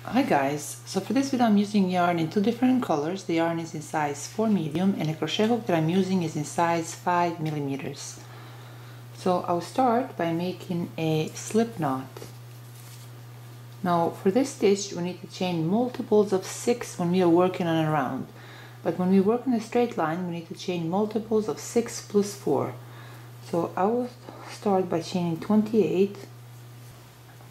Hi guys, so for this video I'm using yarn in two different colors. The yarn is in size 4 medium and the crochet hook that I'm using is in size 5 millimeters. So I'll start by making a slip knot. Now for this stitch we need to chain multiples of 6 when we are working on a round. But when we work on a straight line we need to chain multiples of 6 plus 4. So I will start by chaining 28.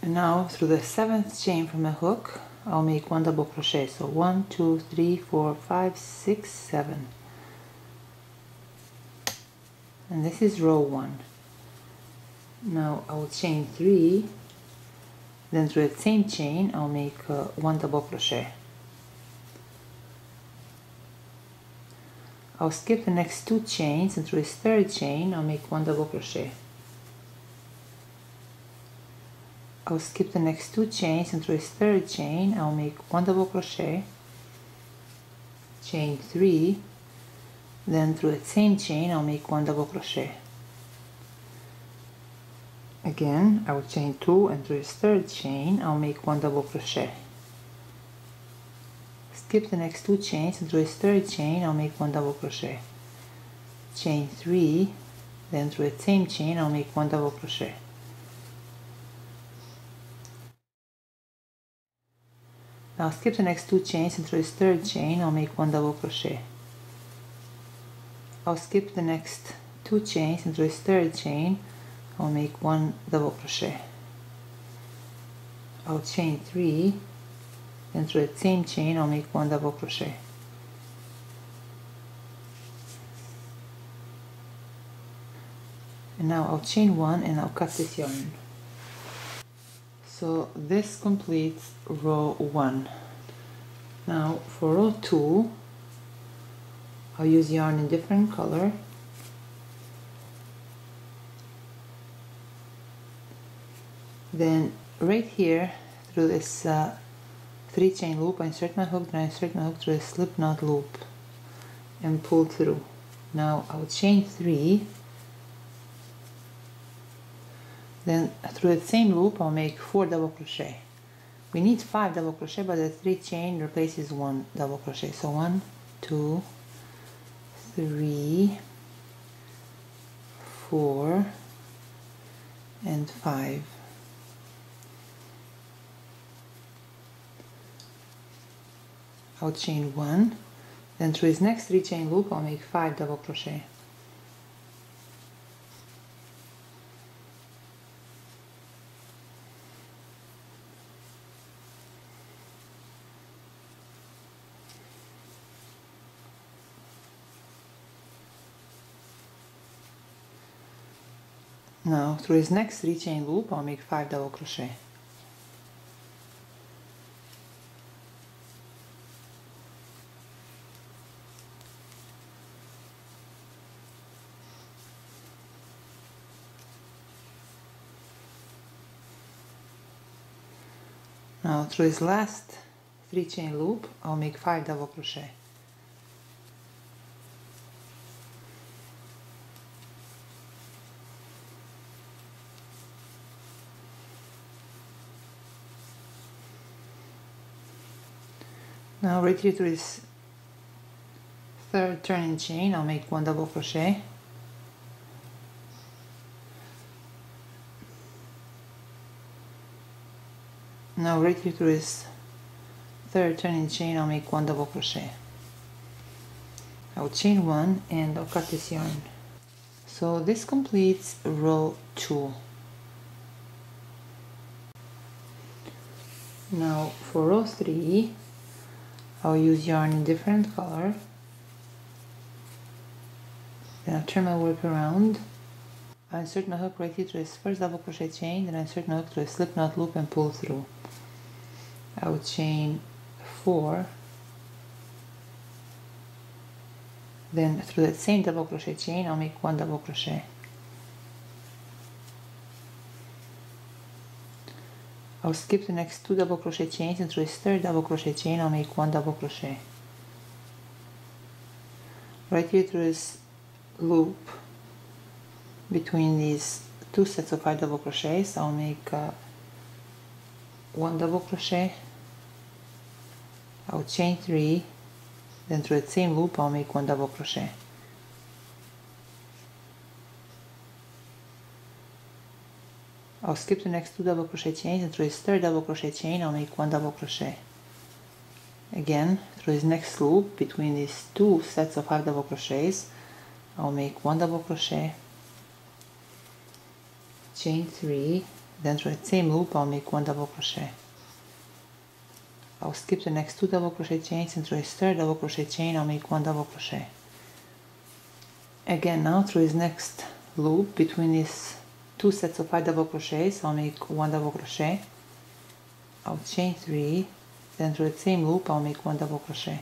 And now through the 7th chain from the hook I'll make 1 double crochet. So 1, 2, 3, 4, 5, 6, 7. And this is row 1. Now I will chain 3, then through the same chain I'll make 1 double crochet. I'll skip the next 2 chains and through this 3rd chain I'll make 1 double crochet. I'll skip the next 2 chains and through this 3rd chain I'll make 1 double crochet, chain 3, then through the same chain I'll make 1 double crochet. Again I will chain 2 and through this 3rd chain I'll make 1 double crochet. Skip the next 2 chains and through this 3rd chain I'll make 1 double crochet. Chain 3, then through the same chain I'll make 1 double crochet. Now skip the next 2 chains and through this 3rd chain I'll make 1 double crochet. I'll skip the next 2 chains and through this 3rd chain I'll make 1 double crochet. I'll chain 3, then through the same chain I'll make 1 double crochet. And now I'll chain 1 and I'll cut this yarn. So this completes row 1. Now for row 2 I'll use yarn in different color. Then right here through this 3 chain loop I insert my hook, then I insert my hook through a slip knot loop and pull through. Now I'll chain 3, then through the same loop I'll make 4 double crochet. We need 5 double crochet, but the 3 chain replaces 1 double crochet. So 1, 2, 3, 4, and 5. I'll chain 1, then through this next 3 chain loop I'll make 5 double crochet. Now through this next 3 chain loop I'll make 5 double crochet. Now through this last 3 chain loop I'll make 5 double crochet. Now right here through this 3rd turning chain I'll make 1 double crochet. Now right here through this 3rd turning chain I'll make 1 double crochet. I'll chain 1 and I'll cut this yarn. So this completes row 2. Now for row 3 I'll use yarn in different color. Then I'll turn my work around. I insert my hook right here through this first double crochet chain, then I insert my hook through a slip knot loop and pull through. I will chain 4, then through that same double crochet chain I'll make 1 double crochet. I'll skip the next 2 double crochet chains and through this 3rd double crochet chain I'll make 1 double crochet. Right here through this loop between these 2 sets of 5 double crochets I'll make 1 double crochet, I'll chain 3, then through the same loop I'll make 1 double crochet. I'll skip the next 2 double crochet chains, and through this third double crochet chain I'll make 1 double crochet. Again, through this next loop between these 2 sets of 5 double crochets I'll make 1 double crochet, chain 3, then through the same loop I'll make 1 double crochet. I'll skip the next 2 double crochet chains, and through this third double crochet chain I'll make 1 double crochet. Again, now through this next loop between these 2 sets of 5 double crochets I'll make 1 double crochet. I'll chain 3, then through the same loop I'll make 1 double crochet.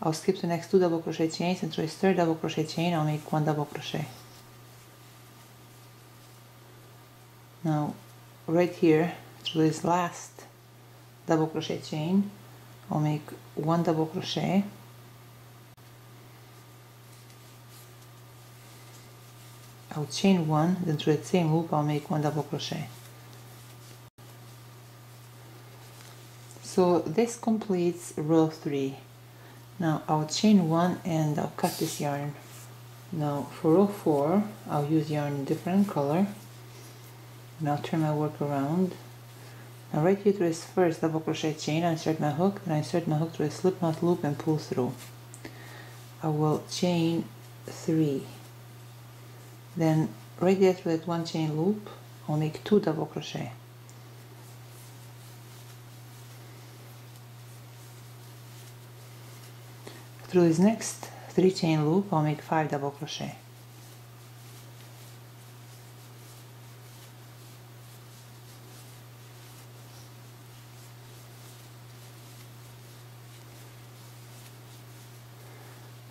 I'll skip the next 2 double crochet chains, and through this third double crochet chain I'll make 1 double crochet. Now right here through this last double crochet chain I'll make 1 double crochet, I'll chain 1, then through the same loop I'll make 1 double crochet. So this completes row 3. Now I'll chain 1 and I'll cut this yarn. Now for row 4 I'll use yarn in different color, and I'll turn my work around. Now right here through this first double crochet chain I insert my hook, then I insert my hook through a slip knot loop and pull through. I will chain 3. Then right there through that 1 chain loop I'll make 2 double crochet. Through this next 3 chain loop I'll make 5 double crochet.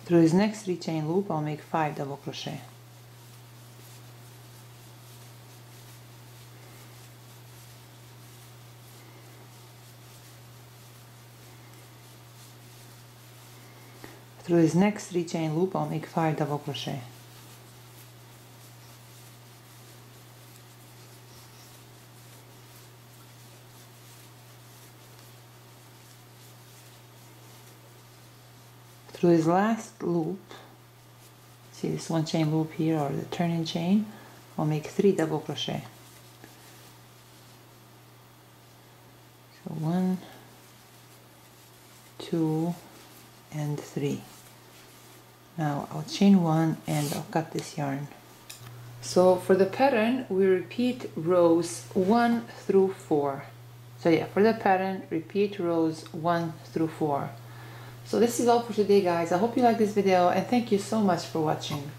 Through this next 3 chain loop I'll make 5 double crochet. Through this next 3 chain loop I'll make 5 double crochet. Through this last loop, see this 1 chain loop here, or the turning chain, I'll make 3 double crochet. So 1, 2, and 3. Now I'll chain 1 and I'll cut this yarn. So for the pattern we repeat rows 1 through 4. So yeah, for the pattern repeat rows 1 through 4. So this is all for today, guys. I hope you like this video, and thank you so much for watching.